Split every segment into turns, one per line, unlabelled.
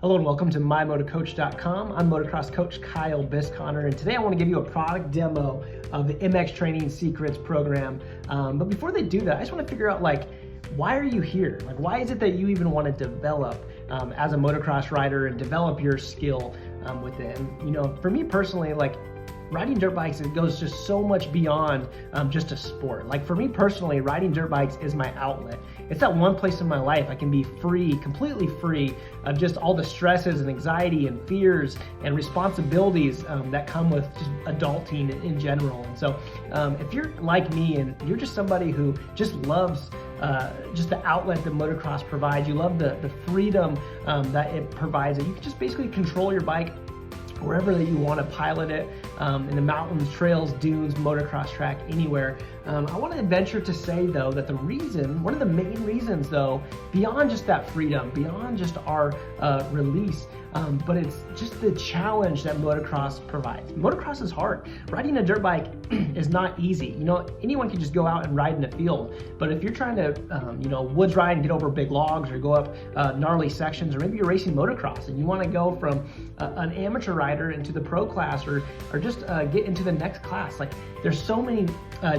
Hello and welcome to mymotocoach.com. I'm motocross coach Kyle Bisconner, and today I want to give you a product demo of the MX Training Secrets program. But before they do that, I just want to figure out, why are you here? Why is it that you even want to develop as a motocross rider and develop your skill with it? And, for me personally, riding dirt bikes, it goes just so much beyond just a sport. For me personally, riding dirt bikes is my outlet. It's that one place in my life I can be free, completely free of just all the stresses and anxiety and fears and responsibilities that come with just adulting in general. And so if you're like me and you're just somebody who just loves just the outlet that motocross provides, you love the freedom that it provides, that you can just basically control your bike wherever that you want to pilot it, in the mountains, trails, dunes, motocross track, anywhere. I want to venture to say, though, that one of the main reasons, though, beyond just that freedom, beyond just our release, but it's just the challenge that motocross provides. Motocross is hard. Riding a dirt bike is not easy. Anyone can just go out and ride in a field, but if you're trying to, woods ride and get over big logs or go up gnarly sections, or maybe you're racing motocross and you want to go from an amateur rider into the pro class, or just get into the next class, there's so many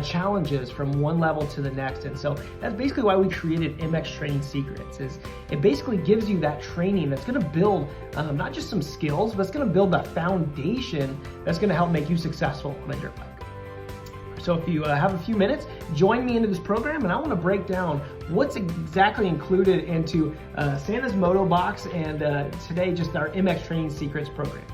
challenges from one level to the next. And so that's basically why we created MX Training Secrets. Is it basically gives you that training that's going to build not just some skills, but it's going to build that foundation that's going to help make you successful on a dirt bike. So if you have a few minutes, join me into this program, and I want to break down what's exactly included into Santa's Moto Box, and today just our MX Training Secrets program.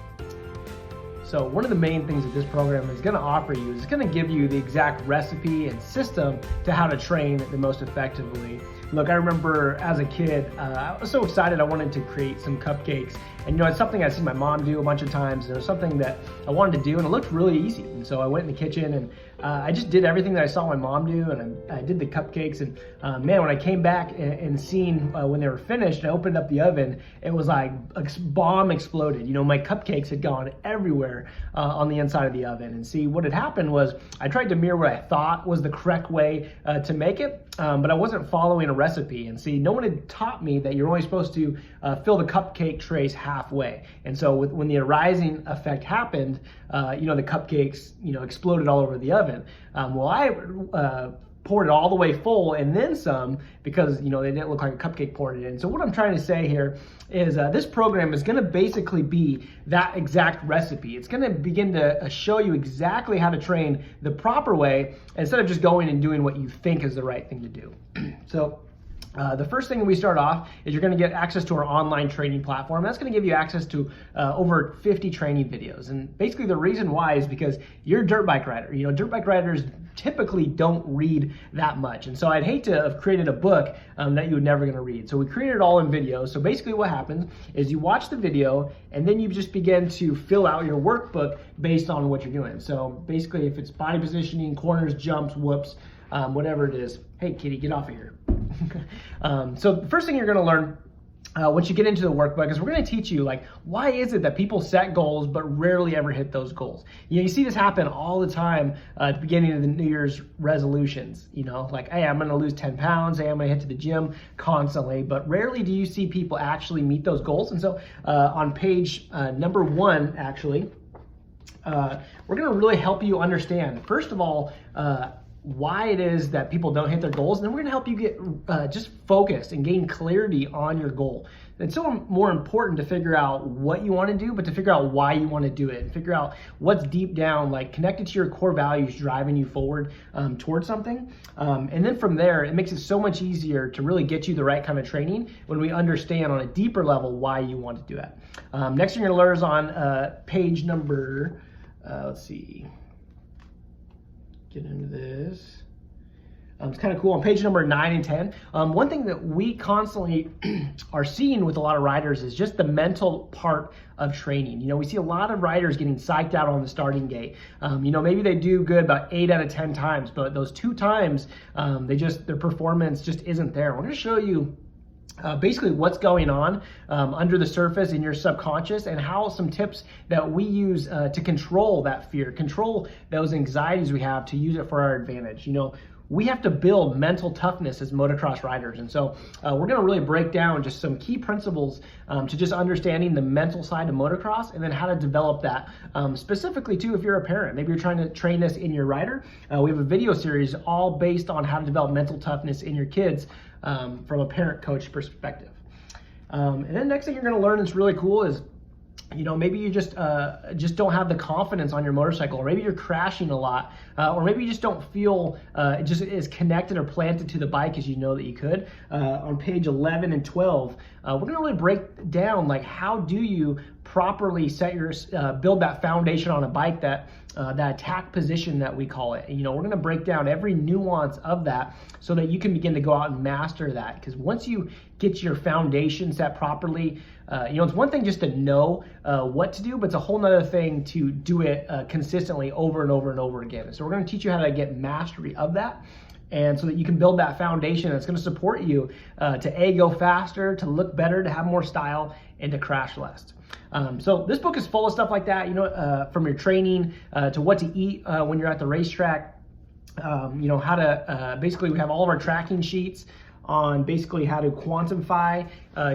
So one of the main things that this program is going to offer you is it's going to give you the exact recipe and system to how to train the most effectively. Look, I remember as a kid, I was so excited I wanted to create some cupcakes. And it's something I've seen my mom do a bunch of times, and it was something that I wanted to do, and it looked really easy. And so I went in the kitchen and I just did everything that I saw my mom do, and I did the cupcakes. And man, when I came back and seen when they were finished, and I opened up the oven, it was like a bomb exploded. My cupcakes had gone everywhere on the inside of the oven. And see, what had happened was I tried to mirror what I thought was the correct way to make it, but I wasn't following a recipe. And see, no one had taught me that you're only supposed to fill the cupcake trays halfway. And so when the rising effect happened, the cupcakes, exploded all over the oven. I poured it all the way full and then some, because they didn't look like a cupcake poured it in. So what I'm trying to say here is this program is going to basically be that exact recipe. It's going to begin to show you exactly how to train the proper way, instead of just going and doing what you think is the right thing to do. So the first thing we start off is you're going to get access to our online training platform. That's going to give you access to over 50 training videos. And basically the reason why is because you're a dirt bike rider. Dirt bike riders typically don't read that much. And so I'd hate to have created a book that you were never going to read. So we created it all in video. So basically what happens is you watch the video, and then you just begin to fill out your workbook based on what you're doing. So basically, if it's body positioning, corners, jumps, whoops, whatever it is. Hey, kitty, get off of here. So the first thing you're going to learn once you get into the workbook is we're going to teach you, why is it that people set goals but rarely ever hit those goals? You see this happen all the time at the beginning of the New Year's resolutions. Hey, I'm going to lose 10 pounds. Hey, I'm going to hit to the gym constantly. But rarely do you see people actually meet those goals. And so on page number 1, actually, we're going to really help you understand, first of all, why it is that people don't hit their goals, and then we're going to help you get just focused and gain clarity on your goal. It's so more important to figure out what you want to do, but to figure out why you want to do it, and figure out what's deep down, connected to your core values, driving you forward towards something. And then from there, it makes it so much easier to really get you the right kind of training when we understand on a deeper level why you want to do it. Next thing you're going to learn is on page number, let's see. Get into this. It's kind of cool. On page number 9 and 10, one thing that we constantly are seeing with a lot of riders is just the mental part of training. We see a lot of riders getting psyched out on the starting gate. Maybe they do good about 8 out of 10 times, but those 2 times, their performance just isn't there. We're going to show you basically what's going on under the surface in your subconscious, and how some tips that we use to control that fear, control those anxieties we have, to use it for our advantage. we have to build mental toughness as motocross riders. And so we're gonna really break down just some key principles to just understanding the mental side of motocross, and then how to develop that specifically too if you're a parent. Maybe you're trying to train this in your rider. We have a video series all based on how to develop mental toughness in your kids from a parent-coach perspective. And then next thing you're gonna learn that's really cool is, you know, maybe you just don't have the confidence on your motorcycle, or maybe you're crashing a lot, or maybe you just don't feel just as connected or planted to the bike as you know that you could. On page 11 and 12, we're gonna really break down like how do you properly set your build that foundation on a bike, that attack position that we call it. You know, we're gonna break down every nuance of that so that you can begin to go out and master that. Because once you get your foundation set properly, you know, it's one thing just to know what to do, but it's a whole nother thing to do it consistently over and over and over again. So we're gonna teach you how to get mastery of that, and so that you can build that foundation that's gonna support you to go faster, to look better, to have more style, and to crash less. So this book is full of stuff like that, you know, from your training to what to eat when you're at the racetrack, you know, how to, basically we have all of our tracking sheets on basically how to quantify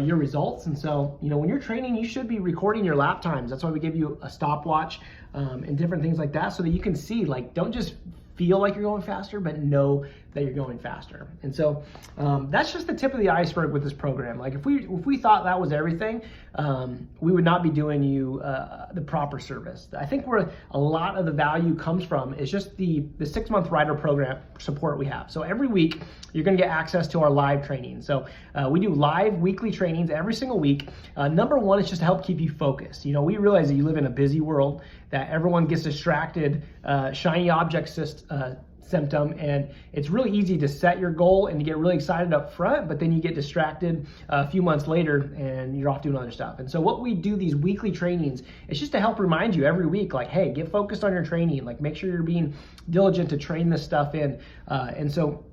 your results. And so, you know, when you're training, you should be recording your lap times. That's why we give you a stopwatch and different things like that, so that you can see, like, don't just feel like you're going faster, but know that you're going faster. And so that's just the tip of the iceberg with this program. Like if we thought that was everything, we would not be doing you the proper service. I think where a lot of the value comes from is just the 6-month rider program support we have. So every week you're gonna get access to our live training. So we do live weekly trainings every single week. Number one is just to help keep you focused. You know, we realize that you live in a busy world, that everyone gets distracted, shiny object symptom, and it's really easy to set your goal and to get really excited up front, but then you get distracted a few months later and you're off doing other stuff. And so what we do these weekly trainings is just to help remind you every week, like, hey, get focused on your training, like make sure you're being diligent to train this stuff in. And so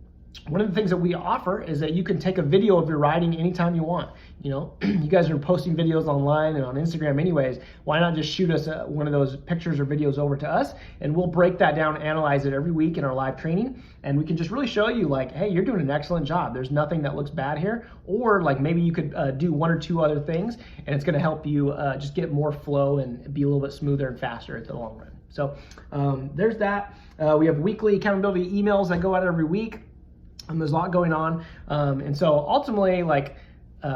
one of the things that we offer is that you can take a video of your riding anytime you want. You know, you guys are posting videos online and on Instagram anyways. Why not just shoot us one of those pictures or videos over to us, and we'll break that down, analyze it every week in our live training, and we can just really show you, like, hey, you're doing an excellent job. There's nothing that looks bad here. Or like maybe you could do one or two other things, and it's gonna help you just get more flow and be a little bit smoother and faster at the long run. So there's that. We have weekly accountability emails that go out every week. There's a lot going on. And so ultimately, like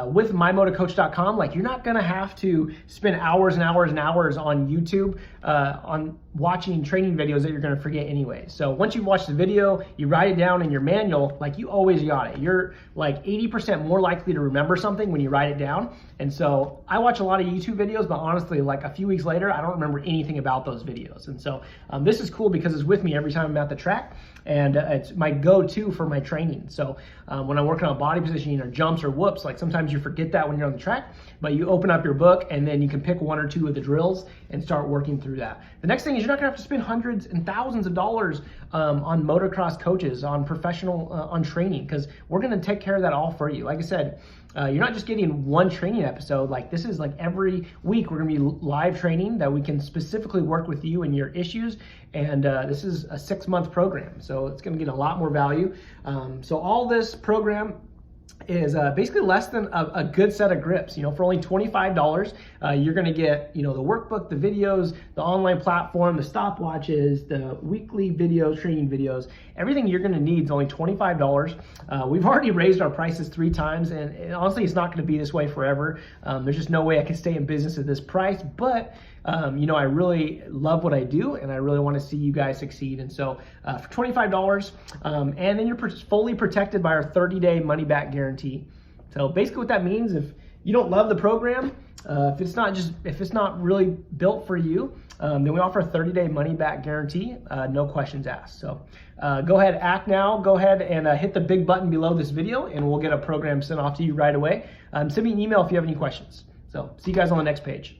with mymotocoach.com, like you're not gonna have to spend hours and hours and hours on YouTube on watching training videos that you're gonna forget anyway. So once you've watched the video, you write it down in your manual, like you always got it. You're like 80% more likely to remember something when you write it down. And so I watch a lot of YouTube videos, but honestly, like a few weeks later, I don't remember anything about those videos. And so this is cool because it's with me every time I'm at the track, and it's my go-to for my training. So when I'm working on body positioning or jumps or whoops, like sometimes you forget that when you're on the track, but you open up your book and then you can pick one or two of the drills and start working through that. The next thing is you're not gonna have to spend hundreds and thousands of dollars on motocross coaches, on professional, on training, because we're gonna take care of that all for you. Like I said, you're not just getting one training episode. Like this is like every week we're gonna be live training that we can specifically work with you and your issues. And this is a 6-month program, so it's gonna get a lot more value. So all this program is basically less than a good set of grips. You know, for only $25, you're gonna get, you know, the workbook, the videos, the online platform, the stopwatches, the weekly videos, training videos, everything you're gonna need is only $25. We've already raised our prices 3 times, and honestly, it's not gonna be this way forever. There's just no way I can stay in business at this price, but you know, I really love what I do, and I really want to see you guys succeed. And so for $25, and then you're fully protected by our 30-day money-back guarantee. So basically what that means, if you don't love the program, if it's not really built for you, then we offer a 30-day money-back guarantee, no questions asked. So go ahead, act now. Go ahead and hit the big button below this video, and we'll get a program sent off to you right away. Send me an email if you have any questions. So see you guys on the next page.